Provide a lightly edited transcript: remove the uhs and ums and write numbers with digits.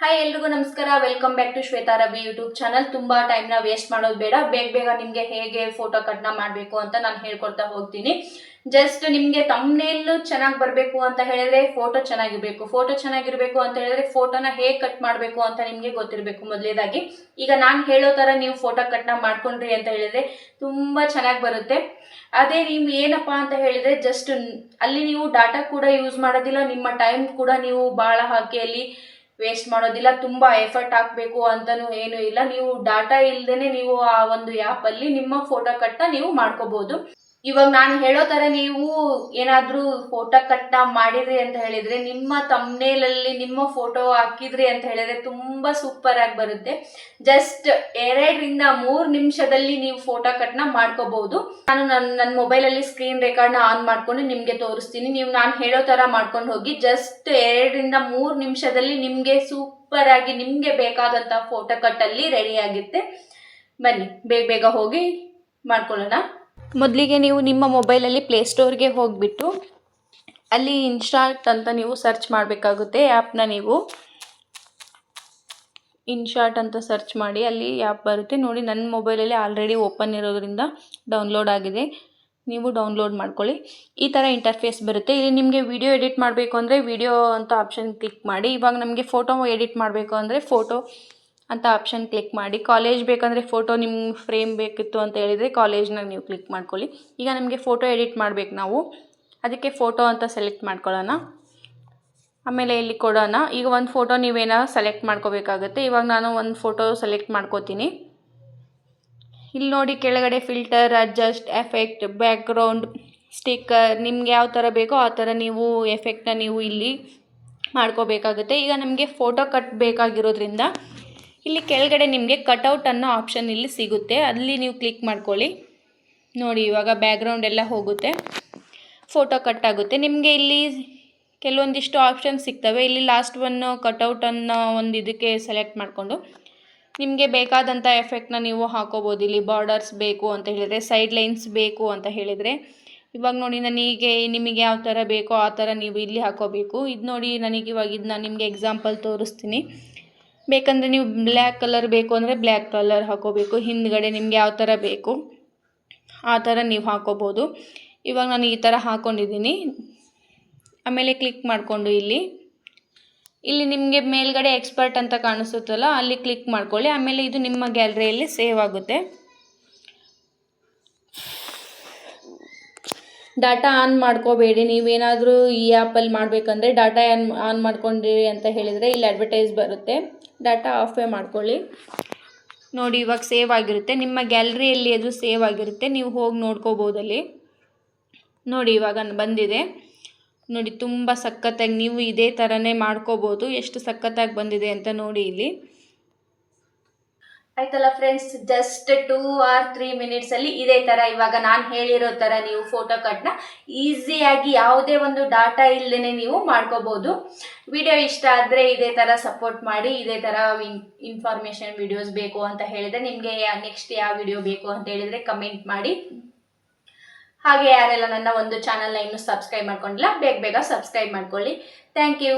Hi ಎಲ್ರಿಗೂ ನಮಸ್ಕಾರ. Welcome back to Shwetha Ravi YouTube channel. ತುಂಬಾ ಟೈಮ್ನ ವೇಸ್ಟ್ ಮಾಡೋದು ಬೇಡ, ಬೇಗ ನಿಮಗೆ ಹೇಗೆ ಫೋಟೋ ಕಟ್ನ ಮಾಡಬೇಕು ಅಂತ ನಾನು ಹೇಳ್ಕೊಡ್ತಾ ಹೋಗ್ತೀನಿ. ಜಸ್ಟ್ ನಿಮಗೆ ತಮ್ನೇಲ್ ಚೆನ್ನಾಗಿ ಬರಬೇಕು ಅಂತ ಹೇಳಿದ್ರೆ ಫೋಟೋ ಚೆನ್ನಾಗಿರಬೇಕು ಅಂತ ಹೇಳಿದ್ರೆ ಫೋಟೋನ ಹೇಗೆ ಕಟ್ ಮಾಡಬೇಕು ಅಂತ ನಿಮಗೆ ಗೊತ್ತಿರಬೇಕು ಮೊದಲೇದಾಗಿ. ಈಗ ನಾನು ಹೇಳೋ ಥರ ನೀವು ಫೋಟೋ ಕಟ್ನ ಮಾಡ್ಕೊಂಡ್ರಿ ಅಂತ ಹೇಳಿದ್ರೆ ತುಂಬ ಚೆನ್ನಾಗಿ ಬರುತ್ತೆ. ಅದೇ ನೀವು ಏನಪ್ಪ ಅಂತ ಹೇಳಿದ್ರೆ ಜಸ್ಟ್ ಅಲ್ಲಿ ನೀವು ಡಾಟಾ ಕೂಡ ಯೂಸ್ ಮಾಡೋದಿಲ್ಲ, ನಿಮ್ಮ ಟೈಮ್ ಕೂಡ ನೀವು ಭಾಳ ಹಾಕಿ ಅಲ್ಲಿ ವೇಸ್ಟ್ ಮಾಡೋದಿಲ್ಲ, ತುಂಬಾ ಎಫರ್ಟ್ ಹಾಕಬೇಕು ಅಂತನೂ ಏನೂ ಇಲ್ಲ. ನೀವು ಡಾಟಾ ಇಲ್ದೇನೆ ನೀವು ಆ ಒಂದು ಆ್ಯಪಲ್ಲಿ ನಿಮ್ಮ ಫೋಟೋ ಕಟ್ನ ನೀವು ಮಾಡ್ಕೋಬಹುದು. ಇವಾಗ ನಾನು ಹೇಳೋ ತರ ನೀವು ಏನಾದ್ರೂ ಫೋಟೋ ಕಟ್ನ ಮಾಡಿದ್ರಿ ಅಂತ ಹೇಳಿದ್ರೆ ನಿಮ್ಮ ತಮ್ನೇಲಲ್ಲಿ ನಿಮ್ಮ ಫೋಟೋ ಹಾಕಿದ್ರಿ ಅಂತ ಹೇಳಿದ್ರೆ ತುಂಬಾ ಸೂಪರ್ ಆಗಿ ಬರುತ್ತೆ. ಜಸ್ಟ್ 2-3 ನಿಮಿಷದಲ್ಲಿ ನೀವು ಫೋಟೋ ಕಟ್ನ ಮಾಡ್ಕೋಬಹುದು. ನಾನು ನನ್ನ ಮೊಬೈಲಲ್ಲಿ ಸ್ಕ್ರೀನ್ ರೆಕಾರ್ಡ್ನ ಆನ್ ಮಾಡ್ಕೊಂಡು ನಿಮ್ಗೆ ತೋರಿಸ್ತೀನಿ. ನೀವು ನಾನು ಹೇಳೋ ತರ ಮಾಡ್ಕೊಂಡು ಹೋಗಿ ಜಸ್ಟ್ 2-3 ನಿಮಿಷದಲ್ಲಿ ನಿಮ್ಗೆ ಸೂಪರ್ ಆಗಿ ನಿಮ್ಗೆ ಬೇಕಾದಂತ ಫೋಟೋ ಕಟ್ಟಲ್ಲಿ ರೆಡಿ ಆಗುತ್ತೆ. ಬನ್ನಿ ಬೇಗ ಹೋಗಿ ಮಾಡ್ಕೊಳ್ಳೋಣ. ಮೊದಲಿಗೆ ನೀವು ನಿಮ್ಮ ಮೊಬೈಲಲ್ಲಿ ಪ್ಲೇಸ್ಟೋರ್ಗೆ ಹೋಗಿಬಿಟ್ಟು ಅಲ್ಲಿ ಇನ್ಶಾಟ್ ಅಂತ ನೀವು ಸರ್ಚ್ ಮಾಡಬೇಕಾಗುತ್ತೆ. ಆ್ಯಪ್ನ ನೀವು ಇನ್ಶಾಟ್ ಅಂತ ಸರ್ಚ್ ಮಾಡಿ ಅಲ್ಲಿ ಆ್ಯಪ್ ಬರುತ್ತೆ ನೋಡಿ. ನನ್ನ ಮೊಬೈಲಲ್ಲಿ ಆಲ್ರೆಡಿ ಓಪನ್ ಇರೋದ್ರಿಂದ ಡೌನ್ಲೋಡ್ ಆಗಿದೆ, ನೀವು ಡೌನ್ಲೋಡ್ ಮಾಡ್ಕೊಳ್ಳಿ. ಈ ಥರ ಇಂಟರ್ಫೇಸ್ ಬರುತ್ತೆ. ಇಲ್ಲಿ ನಿಮಗೆ ವಿಡಿಯೋ ಎಡಿಟ್ ಮಾಡಬೇಕು ಅಂದರೆ ವಿಡಿಯೋ ಅಂತ ಆಪ್ಷನ್ ಕ್ಲಿಕ್ ಮಾಡಿ. ಇವಾಗ ನಮಗೆ ಫೋಟೋ ಎಡಿಟ್ ಮಾಡಬೇಕು ಅಂದರೆ ಫೋಟೋ ಅಂತ ಆಪ್ಷನ್ ಕ್ಲಿಕ್ ಮಾಡಿ. ಕಾಲೇಜ್ ಬೇಕಂದರೆ ಫೋಟೋ ನಿಮ್ಮ ಫ್ರೇಮ್ ಬೇಕಿತ್ತು ಅಂತ ಹೇಳಿದರೆ ಕಾಲೇಜ್ನಾಗ ನೀವು ಕ್ಲಿಕ್ ಮಾಡ್ಕೊಳ್ಳಿ. ಈಗ ನಮಗೆ ಫೋಟೋ ಎಡಿಟ್ ಮಾಡಬೇಕು ನಾವು, ಅದಕ್ಕೆ ಫೋಟೋ ಅಂತ ಸೆಲೆಕ್ಟ್ ಮಾಡ್ಕೊಳ್ಳೋಣ. ಆಮೇಲೆ ಇಲ್ಲಿ ಕೊಡೋಣ. ಈಗ ಒಂದು ಫೋಟೋ ನೀವೇನೋ ಸೆಲೆಕ್ಟ್ ಮಾಡ್ಕೋಬೇಕಾಗುತ್ತೆ. ಇವಾಗ ನಾನು ಒಂದು ಫೋಟೋ ಸೆಲೆಕ್ಟ್ ಮಾಡ್ಕೋತೀನಿ. ಇಲ್ಲಿ ನೋಡಿ ಕೆಳಗಡೆ filter, adjust, effect, background, sticker, ನಿಮ್ಗೆ ಯಾವ ಥರ ಬೇಕೋ ಆ ಥರ ನೀವು ಎಫೆಕ್ಟ್ನ ನೀವು ಇಲ್ಲಿ ಮಾಡ್ಕೋಬೇಕಾಗುತ್ತೆ. ಈಗ ನಮಗೆ ಫೋಟೋ ಕಟ್ ಬೇಕಾಗಿರೋದ್ರಿಂದ ಇಲ್ಲಿ ಕೆಳಗಡೆ ನಿಮಗೆ ಕಟ್ಔಟ್ ಅನ್ನೋ ಆಪ್ಷನ್ ಇಲ್ಲಿ ಸಿಗುತ್ತೆ, ಅಲ್ಲಿ ನೀವು ಕ್ಲಿಕ್ ಮಾಡ್ಕೊಳ್ಳಿ. ನೋಡಿ ಇವಾಗ ಬ್ಯಾಕ್ಗ್ರೌಂಡ್ ಎಲ್ಲ ಹೋಗುತ್ತೆ, ಫೋಟೋ ಕಟ್ ಆಗುತ್ತೆ. ನಿಮಗೆ ಇಲ್ಲಿ ಕೆಲವೊಂದಿಷ್ಟು ಆಪ್ಷನ್ ಸಿಗ್ತವೆ. ಇಲ್ಲಿ ಲಾಸ್ಟ್ ಕಟ್ಔಟ್ ಅನ್ನೋ ಒಂದು ಇದಕ್ಕೆ ಸೆಲೆಕ್ಟ್ ಮಾಡಿಕೊಂಡು ನಿಮಗೆ ಬೇಕಾದಂಥ ಎಫೆಕ್ಟ್ನ ನೀವು ಹಾಕೋಬೋದು. ಇಲ್ಲಿ ಬಾರ್ಡರ್ಸ್ ಬೇಕು ಅಂತ ಹೇಳಿದರೆ, ಸೈಡ್ ಲೈನ್ಸ್ ಬೇಕು ಅಂತ ಹೇಳಿದರೆ, ಇವಾಗ ನೋಡಿ ನನಗೆ ನಿಮಗೆ ಯಾವ ಥರ ಬೇಕೋ ಆ ಥರ ನೀವು ಇಲ್ಲಿ ಹಾಕೋಬೇಕು. ಇದು ನೋಡಿ ನನಗೆ ಇವಾಗ ಇದನ್ನ ನಿಮಗೆ ಎಕ್ಸಾಂಪಲ್ ತೋರಿಸ್ತೀನಿ. ಬೇಕಂದರೆ ನೀವು ಬ್ಲ್ಯಾಕ್ ಕಲರ್ ಬೇಕು ಅಂದರೆ ಬ್ಲ್ಯಾಕ್ ಕಲರ್ ಹಾಕೋಬೇಕು. ಹಿಂದ್ಗಡೆ ನಿಮ್ಗೆ ಯಾವ ಥರ ಬೇಕು ಆ ಥರ ನೀವು ಹಾಕೋಬೋದು. ಇವಾಗ ನಾನು ಈ ಥರ ಹಾಕ್ಕೊಂಡಿದ್ದೀನಿ. ಆಮೇಲೆ ಕ್ಲಿಕ್ ಮಾಡಿಕೊಂಡು ಇಲ್ಲಿ ನಿಮಗೆ ಮೇಲ್ಗಡೆ ಎಕ್ಸ್ಪರ್ಟ್ ಅಂತ ಕಾಣಿಸುತ್ತಲ್ಲ, ಅಲ್ಲಿ ಕ್ಲಿಕ್ ಮಾಡ್ಕೊಳ್ಳಿ. ಆಮೇಲೆ ಇದು ನಿಮ್ಮ ಗ್ಯಾಲರಿಯಲ್ಲಿ ಸೇವ್ ಆಗುತ್ತೆ. ಡಾಟಾ ಆನ್ ಮಾಡ್ಕೋಬೇಡಿ. ನೀವೇನಾದರೂ ಈ ಆ್ಯಪಲ್ಲಿ ಮಾಡಬೇಕಂದ್ರೆ ಡಾಟಾ ಆನ್ ಮಾಡ್ಕೊಂಡಿರಿ ಅಂತ ಹೇಳಿದರೆ ಇಲ್ಲಿ ಅಡ್ವರ್ಟೈಸ್ ಬರುತ್ತೆ, ಡಾಟಾ ಆಫೇ ಮಾಡ್ಕೊಳ್ಳಿ. ನೋಡಿ ಇವಾಗ ಸೇವ್ ಆಗಿರುತ್ತೆ, ನಿಮ್ಮ ಗ್ಯಾಲರಿಯಲ್ಲಿ ಅದು ಸೇವ್ ಆಗಿರುತ್ತೆ, ನೀವು ಹೋಗಿ ನೋಡ್ಕೋಬೋದು ಅಲ್ಲಿ. ನೋಡಿ ಇವಾಗ ಬಂದಿದೆ ನೋಡಿ, ತುಂಬ ಸಖತ್ತಾಗಿ ನೀವು ಇದೇ ಥರನೇ ಮಾಡ್ಕೋಬೋದು. ಎಷ್ಟು ಸಖತ್ತಾಗಿ ಬಂದಿದೆ ಅಂತ ನೋಡಿ ಇಲ್ಲಿ. ಆಯ್ತಲ್ಲ ಫ್ರೆಂಡ್ಸ್, ಜಸ್ಟ್ 2 or 3 ಮಿನಿಟ್ಸಲ್ಲಿ ಇದೇ ಥರ ಇವಾಗ ನಾನು ಹೇಳಿರೋ ಥರ ನೀವು ಫೋಟೋ ಕಟ್ನ ಈಸಿಯಾಗಿ ಯಾವುದೇ ಒಂದು ಡಾಟಾ ಇಲ್ಲದೇ ನೀವು ಮಾಡ್ಕೋಬೋದು. ವಿಡಿಯೋ ಇಷ್ಟ ಆದರೆ ಇದೇ ಥರ ಸಪೋರ್ಟ್ ಮಾಡಿ. ಇದೇ ಥರ ಇನ್ಫಾರ್ಮೇಷನ್ ವಿಡಿಯೋಸ್ ಬೇಕು ಅಂತ ಹೇಳಿದರೆ, ನಿಮಗೆ ನೆಕ್ಸ್ಟ್ ಯಾವ ವಿಡಿಯೋ ಬೇಕು ಅಂತ ಹೇಳಿದರೆ ಕಮೆಂಟ್ ಮಾಡಿ. ಹಾಗೆ ಯಾರೆಲ್ಲ ನನ್ನ ಒಂದು ಚಾನಲ್ನ ಇನ್ನೂ ಸಬ್ಸ್ಕ್ರೈಬ್ ಮಾಡ್ಕೊಂಡಿಲ್ಲ ಬೇಗ ಸಬ್ಸ್ಕ್ರೈಬ್ ಮಾಡ್ಕೊಳ್ಳಿ. Thank you.